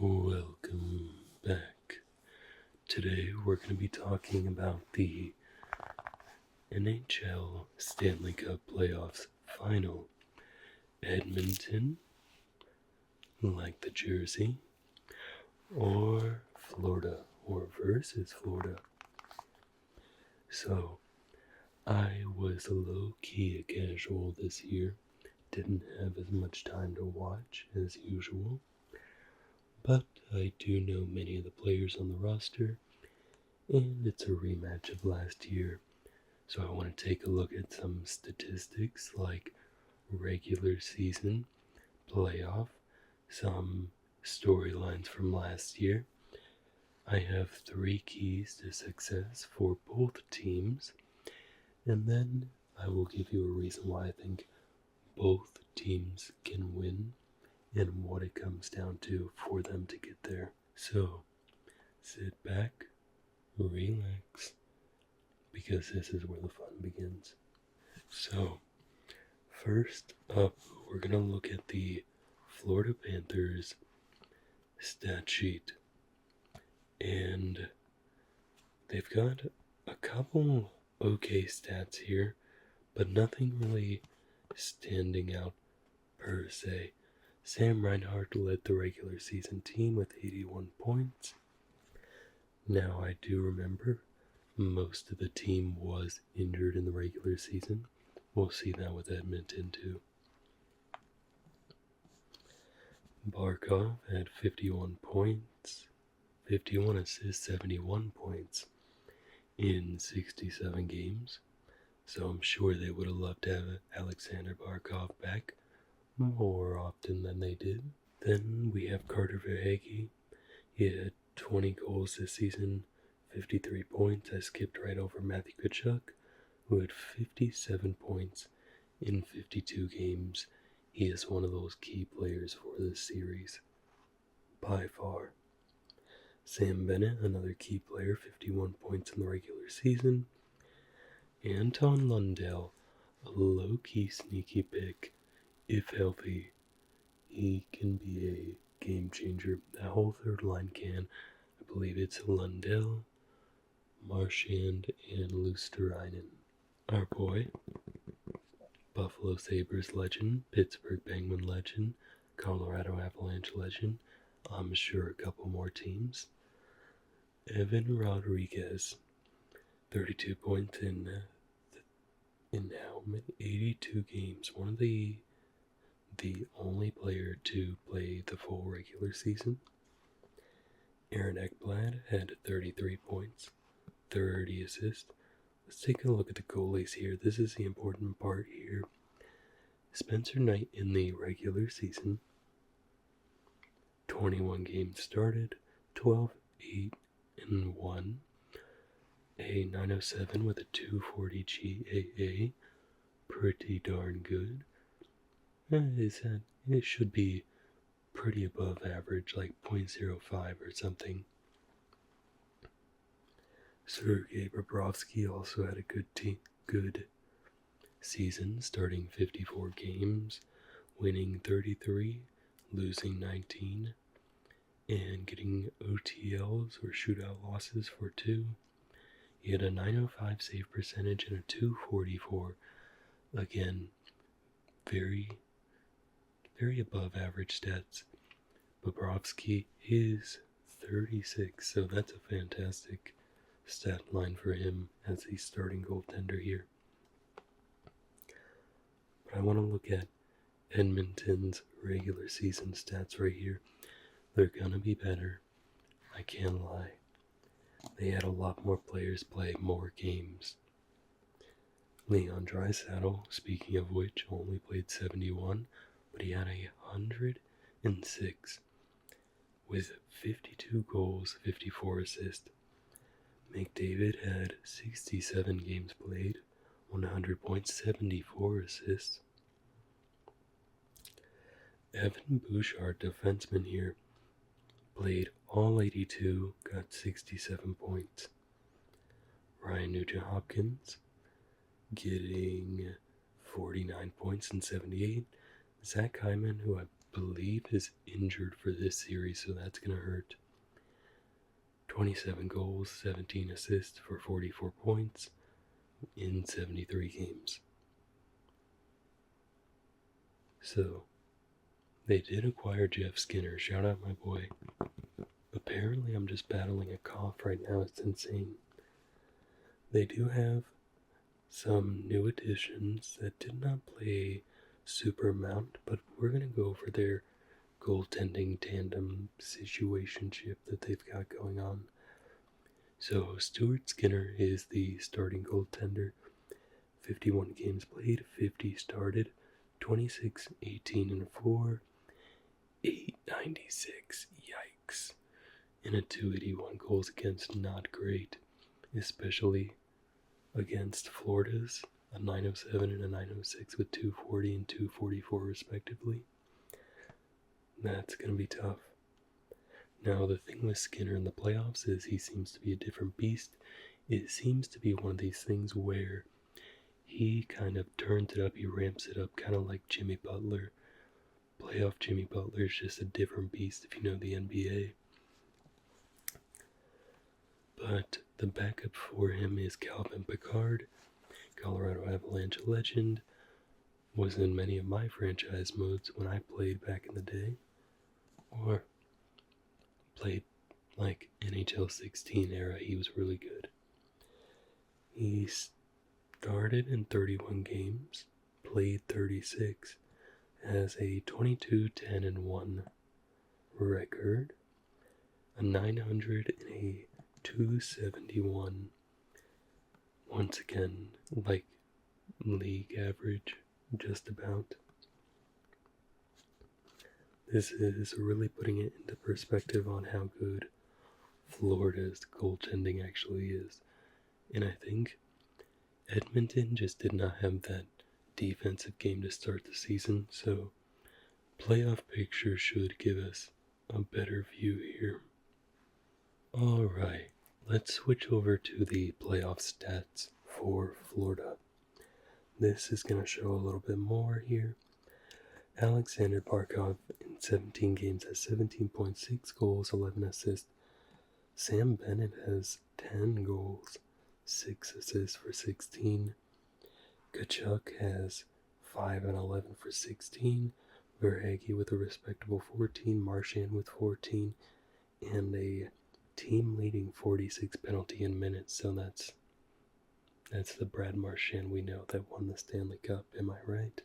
Welcome back. Today we're going to be talking about the NHL Stanley Cup Playoffs Final. Edmonton, like the jersey, or Florida, or versus Florida. So, I was low-key a casual this year. Didn't have as much time to watch as usual. But I do know many of the players on the roster, and it's a rematch of last year. So I want to take a look at some statistics like regular season, playoff, some storylines from last year. I have 3 keys to success for both teams, and then I will give you a reason why I think both teams can win and what it comes down to for them to get there. So, sit back, relax, because this is where the fun begins. So, first up, we're going to look at the Florida Panthers stat sheet. And they've got a couple okay stats here, but nothing really standing out per se. Sam Reinhart led the regular season team with 81 points. Now, I do remember most of the team was injured in the regular season. We'll see that with Edmonton too. Barkov had 51 points, 51 assists, 71 points in 67 games. So I'm sure they would have loved to have Alexander Barkov back more often than they did. Then we have Carter Verhaeghe. He had 20 goals this season, 53 points. I skipped right over Matthew Tkachuk, who had 57 points in 52 games. He is one of those key players for this series, by far. Sam Bennett, another key player, 51 points in the regular season. Anton Lundell, a low-key sneaky pick. If healthy, he can be a game changer. That whole third line can. I believe it's Lundell, Marchand, and Luosterainen. Our boy, Buffalo Sabres legend, Pittsburgh Penguin legend, Colorado Avalanche legend. I'm sure a couple more teams. Evan Rodriguez, 32 points in how many? 82 games. One of the only player to play the full regular season. Aaron Ekblad had 33 points, 30 assists. Let's take a look at the goalies here. This is the important part here. Spencer Knight in the regular season, 21 games started, 12, 8, and 1. A 907 with a 240 GAA. Pretty darn good. It should be pretty above average, like 0.05 or something. Sergei Bobrovsky also had a good season, starting 54 games, winning 33, losing 19, and getting OTLs or shootout losses for 2. He had a 905 save percentage and a 244. Again, very above average stats. Bobrovsky is 36, so that's a fantastic stat line for him as the starting goaltender here. But I want to look at Edmonton's regular season stats right here. They're gonna be better. I can't lie. They had a lot more players play more games. Leon Draisaitl, speaking of which, only played 71, but he had 106 with 52 goals, 54 assists. McDavid had 67 games played, 100 points, 74 assists. Evan Bouchard, defenseman here, played all 82, got 67 points. Ryan Nugent-Hopkins getting 49 points and 78. Zach Hyman, who I believe is injured for this series, so that's going to hurt. 27 goals, 17 assists for 44 points in 73 games. So, they did acquire Jeff Skinner. Shout out my boy. Apparently, I'm just battling a cough right now. It's insane. They do have some new additions that did not play super amount, but we're going to go over their goaltending tandem situationship that they've got going on. So Stuart Skinner is the starting goaltender. 51 games played, 50 started, 26, 18, and 4, 896, yikes, and a 281 goals against, not great, especially against Florida's, a 907 and a 906 with 240 and 244 respectively. That's going to be tough. Now, the thing with Skinner in the playoffs is he seems to be a different beast. It seems to be one of these things where he kind of turns it up, he ramps it up, kind of like Jimmy Butler. Playoff Jimmy Butler is just a different beast if you know the NBA. But the backup for him is Calvin Pickard, Colorado Avalanche legend, was in many of my franchise modes when I played back in the day, or played like NHL 16 era. He was really good. He started in 31 games, played 36, has a 22-10-1 record, a 900 and a 271. Once again, like league average, just about. This is really putting it into perspective on how good Florida's goaltending actually is. And I think Edmonton just did not have that defensive game to start the season, so playoff picture should give us a better view here. Alright, let's switch over to the playoff stats for Florida. This is going to show a little bit more here. Alexander Barkov in 17 games has 17.6 goals, 11 assists. Sam Bennett has 10 goals, 6 assists for 16. Kachuk has 5 and 11 for 16. Verhaeghe with a respectable 14. Marchand with 14. And a team-leading 46 penalty in minutes. So that's the Brad Marchand we know that won the Stanley Cup, am I right?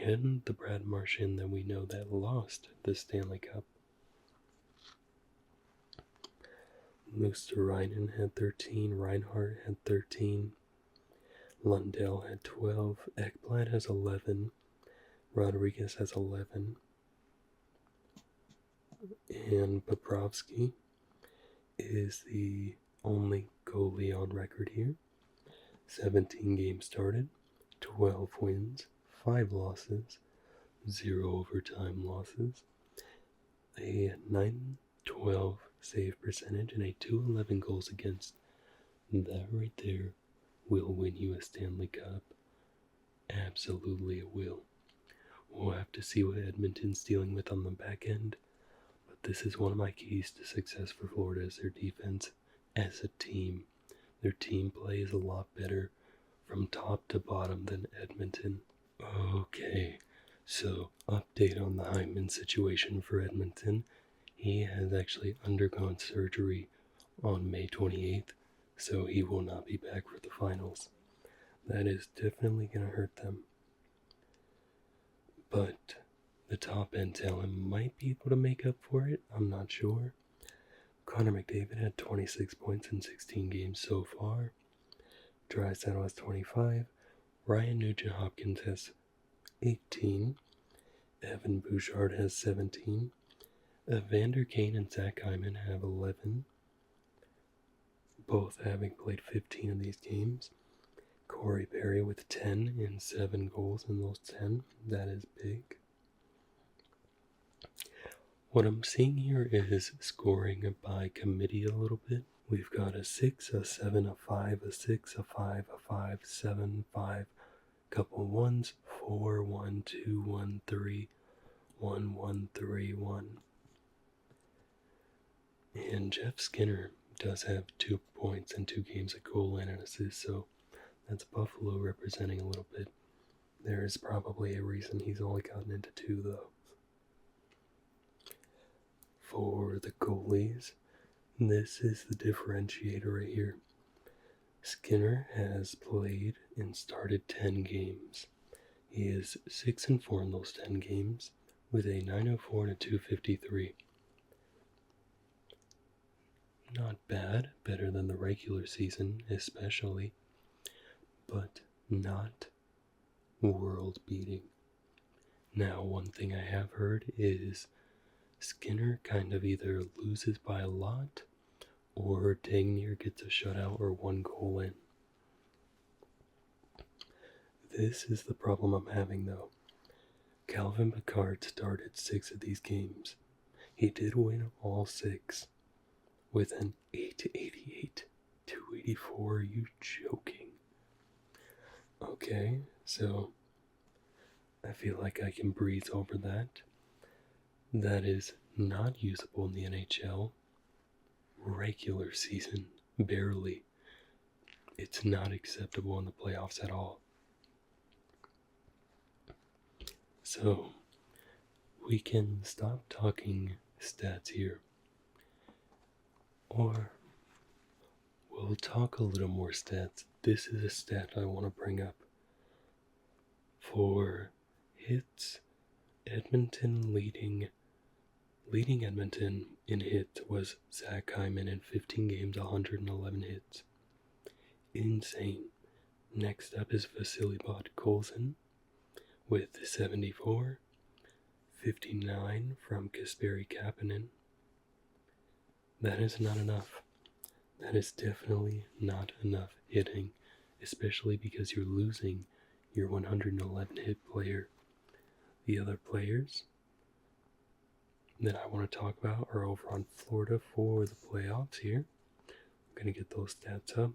And the Brad Marchand that we know that lost the Stanley Cup. Luosterainen had 13, Reinhart had 13, Lundell had 12, Ekblad has 11, Rodriguez has 11, and Bobrovsky is the only goalie on record here. 17 games started, 12 wins, 5 losses, 0 overtime losses, a 912 save percentage, and a 211 goals against. That right there will win you a Stanley Cup. Absolutely it will. We'll have to see what Edmonton's dealing with on the back end, but this is one of my keys to success for Florida is their defense as a team. Their team play is a lot better from top to bottom than Edmonton. Okay, so update on the Hyman situation for Edmonton. He has actually undergone surgery on May 28th, so he will not be back for the finals. That is definitely going to hurt them. But the top end talent might be able to make up for it, I'm not sure. Connor McDavid had 26 points in 16 games so far. Draisaitl has 25. Ryan Nugent-Hopkins has 18. Evan Bouchard has 17. Evander Kane and Zach Hyman have 11. Both having played 15 of these games. Corey Perry with 10 and 7 goals in those 10. That is big. What I'm seeing here is scoring by committee a little bit. We've got a 6, a 7, a 5, a 6, a 5, a 5, 7, 5, couple 1s, 4, 1, 2, 1, 3, 1-1-3-1. And Jeff Skinner does have 2 points in 2 games, a goal and an assist, so that's Buffalo representing a little bit. There is probably a reason he's only gotten into 2, though. For the goalies, this is the differentiator right here. Skinner has played and started 10 games. He is 6-4 in those 10 games with a .904 and a .253. Not bad, better than the regular season especially, but not world beating. Now, one thing I have heard is Skinner kind of either loses by a lot or dang near gets a shutout or 1 goal in. This is the problem I'm having though. Calvin Pickard started 6 of these games. He did win all 6 with an 888, 284. Are you joking? Okay, so I feel like I can breeze over that. That is not usable in the NHL. Regular season, barely. It's not acceptable in the playoffs at all. So, we can stop talking stats here. Or, we'll talk a little more stats. This is a stat I want to bring up. For hits, Edmonton leading Edmonton in hits was Zach Hyman in 15 games, 111 hits. Insane. Next up is Vasily Podkolzin with 74, 59 from Kasperi Kapanen. That is not enough. That is definitely not enough hitting, especially because you're losing your 111 hit player. The other players that I want to talk about are over on Florida for the playoffs here. I'm going to get those stats up.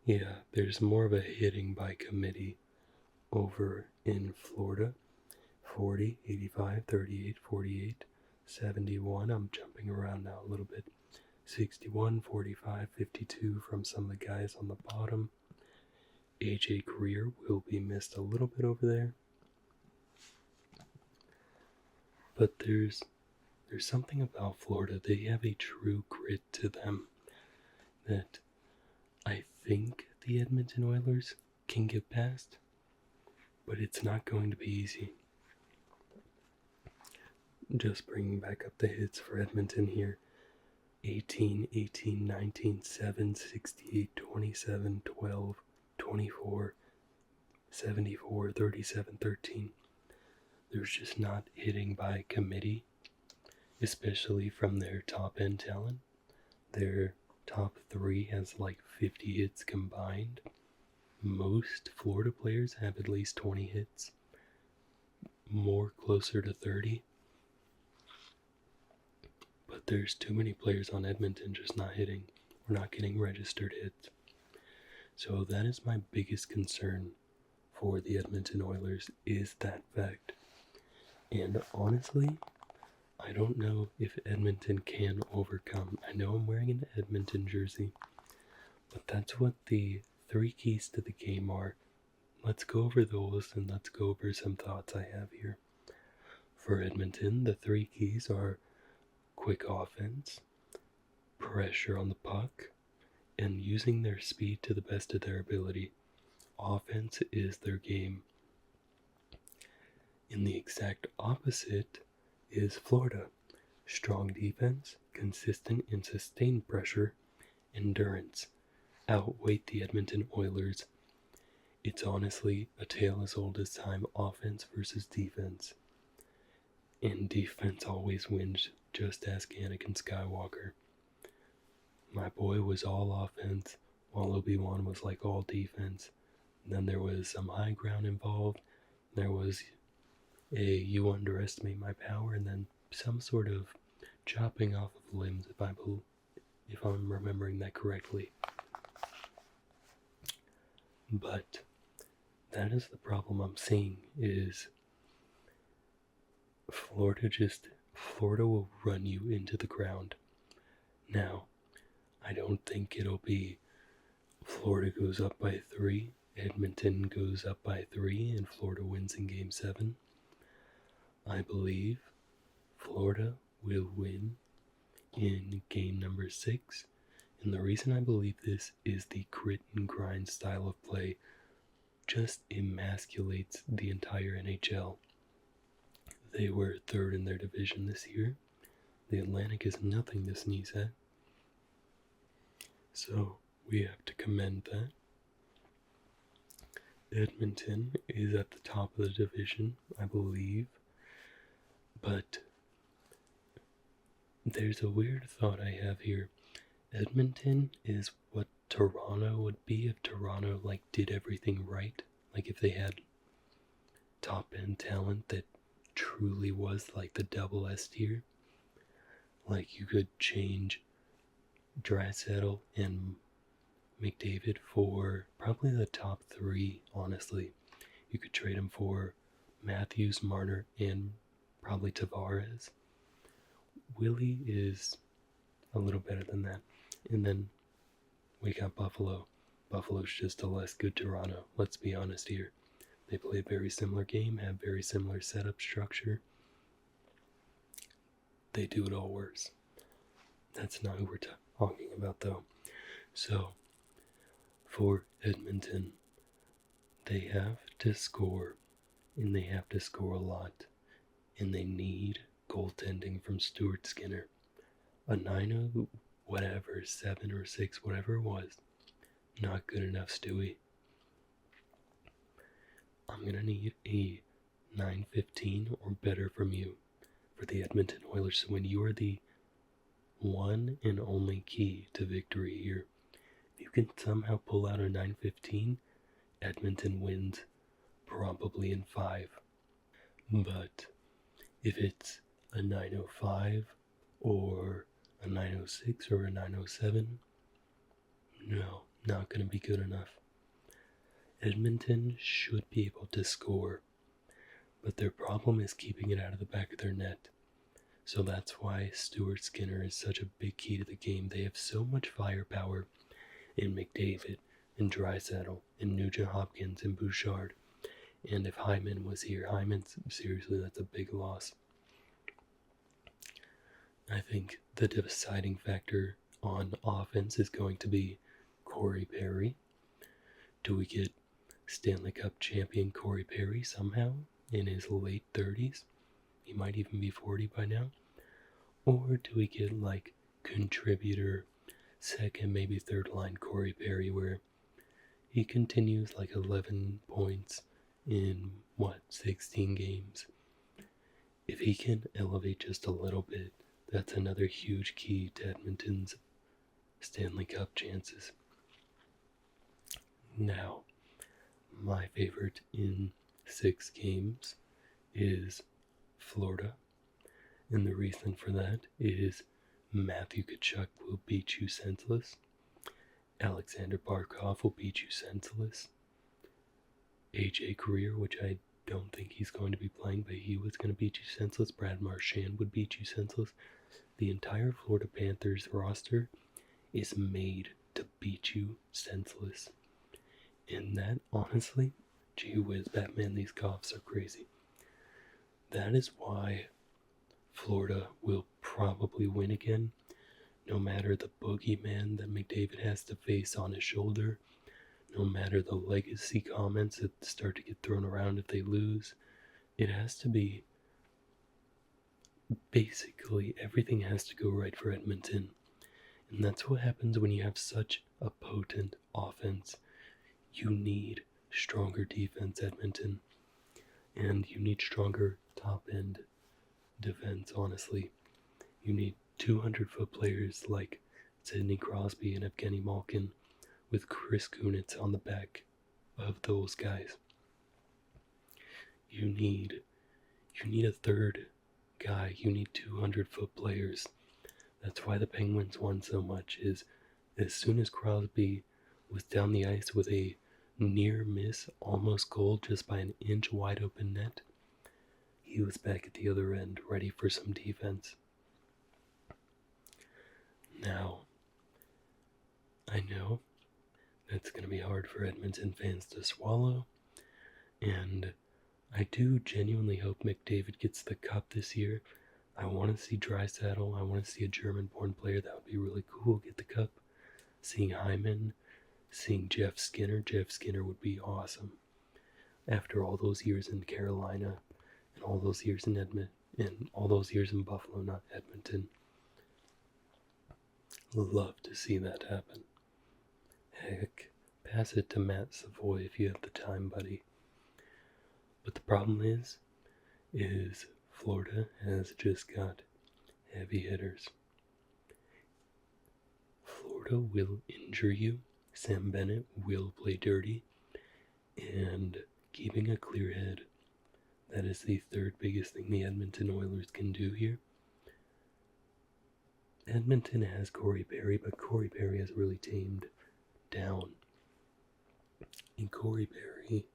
Yeah, there's more of a hitting by committee over in Florida. 40, 85, 38, 48, 71. I'm jumping around now a little bit. 61, 45, 52 from some of the guys on the bottom. AJ Greer will be missed a little bit over there. But there's something about Florida. They have a true grit to them that I think the Edmonton Oilers can get past, but it's not going to be easy. Just bringing back up the hits for Edmonton here. 18, 18, 19, 7, 68, 27, 12, 24, 74, 37, 13. There's just not hitting by committee, especially from their top end talent. Their top 3 has like 50 hits combined. Most Florida players have at least 20 hits, more closer to 30. But there's too many players on Edmonton just not hitting. We're not getting registered hits. So that is my biggest concern for the Edmonton Oilers, is that fact. And honestly, I don't know if Edmonton can overcome. I know I'm wearing an Edmonton jersey, but that's what the 3 keys to the game are. Let's go over those and let's go over some thoughts I have here. For Edmonton, the 3 keys are quick offense, pressure on the puck, and using their speed to the best of their ability. Offense is their game. In the exact opposite is Florida. Strong defense, consistent and sustained pressure, endurance outweigh the Edmonton Oilers. It's honestly a tale as old as time, offense versus defense. And defense always wins, just ask Anakin Skywalker. My boy was all offense, while Obi-Wan was like all defense. And then there was some high ground involved. There was you underestimate my power, and then some sort of chopping off of limbs, if I'm remembering that correctly. But that is the problem I'm seeing, is Florida will run you into the ground. Now, I don't think it'll be Florida goes up by 3, Edmonton goes up by 3, and Florida wins in Game 7. I believe Florida will win in game number 6, and the reason I believe this is the grit and grind style of play just emasculates the entire NHL. They were 3rd in their division this year. The Atlantic is nothing to sneeze at. So we have to commend that. Edmonton is at the top of the division, I believe. But there's a weird thought I have here. Edmonton is what Toronto would be if Toronto did everything right. Like if they had top end talent that truly was like the double S tier. Like you could change Draisaitl and McDavid for probably the top 3, honestly. You could trade him for Matthews, Marner, and probably Tavares. Willie is a little better than that. And then we got Buffalo. Buffalo's just a less good Toronto, let's be honest here. They play a very similar game, have very similar setup structure. They do it all worse. That's not who we're talking about though. So, for Edmonton, they have to score, and they have to score a lot, and they need goaltending from Stuart Skinner. A 9-0, whatever, 7 or 6, whatever it was, not good enough, Stewie. I'm going to need a 9-15 or better from you for the Edmonton Oilers to win. You are the one and only key to victory here. If you can somehow pull out a 9-15, Edmonton wins probably in 5. But if it's a 9-05 or a 9-06 or a 9-07, no, not going to be good enough. Edmonton should be able to score, but their problem is keeping it out of the back of their net. So that's why Stuart Skinner is such a big key to the game. They have so much firepower in McDavid and Draisaitl and Nugent Hopkins and Bouchard. And if Hyman was here, seriously, that's a big loss. I think the deciding factor on offense is going to be Corey Perry. Do we get Stanley Cup champion Corey Perry somehow in his late 30s? He might even be 40 by now. Or do we get contributor, second, maybe third line Corey Perry, where he continues 11 points in 16 games? If he can elevate just a little bit, that's another huge key to Edmonton's Stanley Cup chances. Now, my favorite in 6 games is Florida. And the reason for that is Matthew Tkachuk will beat you senseless. Alexander Barkov will beat you senseless. AJ Career, which I don't think he's going to be playing, but he was going to beat you senseless. Brad Marchand would beat you senseless. The entire Florida Panthers roster is made to beat you senseless. And that, honestly, gee whiz, Batman, these coughs are crazy. That is why Florida will probably win again, no matter the boogeyman that McDavid has to face on his shoulder, no matter the legacy comments that start to get thrown around if they lose. It has to be, basically, everything has to go right for Edmonton. And that's what happens when you have such a potent offense. You need stronger defense, Edmonton. And you need stronger top-end defense, honestly. You need 200-foot players like Sidney Crosby and Evgeny Malkin with Chris Kunitz on the back of those guys. You need a third guy. You need 200-foot players. That's why the Penguins won so much, is as soon as Crosby was down the ice with a near miss, almost goal just by an inch wide open net, he he was back at the other end, ready for some defense. Now, I know that's going to be hard for Edmonton fans to swallow, and I do genuinely hope McDavid gets the cup this year. I want to see Draisaitl. I want to see a German-born player. That would be really cool, get the cup. Seeing Hyman, seeing Jeff Skinner. Jeff Skinner would be awesome. After all those years in Carolina, and all those years in and all those years in Buffalo, not Edmonton. Love to see that happen. Heck, pass it to Matt Savoy if you have the time, buddy. But the problem is Florida has just got heavy hitters. Florida will injure you. Sam Bennett will play dirty. And keeping a clear head, that is the third biggest thing the Edmonton Oilers can do here. Edmonton has Corey Perry, but Corey Perry has really tamed down. And Corey Perry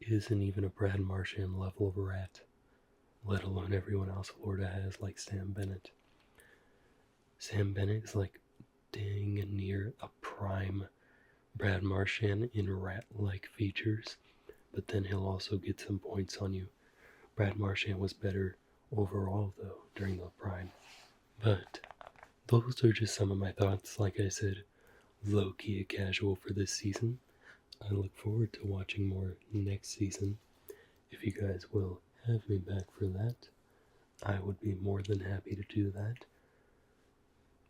isn't even a Brad Marchand level of rat, let alone everyone else Florida has, like Sam Bennett. Sam Bennett is like dang near a prime Brad Marchand in rat-like features, but then he'll also get some points on you. Brad Marchand was better overall, though, during the prime. But those are just some of my thoughts. Like I said, low-key casual for this season. I look forward to watching more next season. If you guys will have me back for that, I would be more than happy to do that.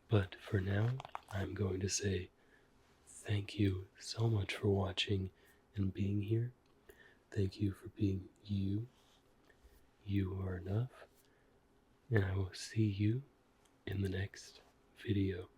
But for now, I'm going to say thank you so much for watching and being here. Thank you for being you. You are enough. And I will see you in the next video.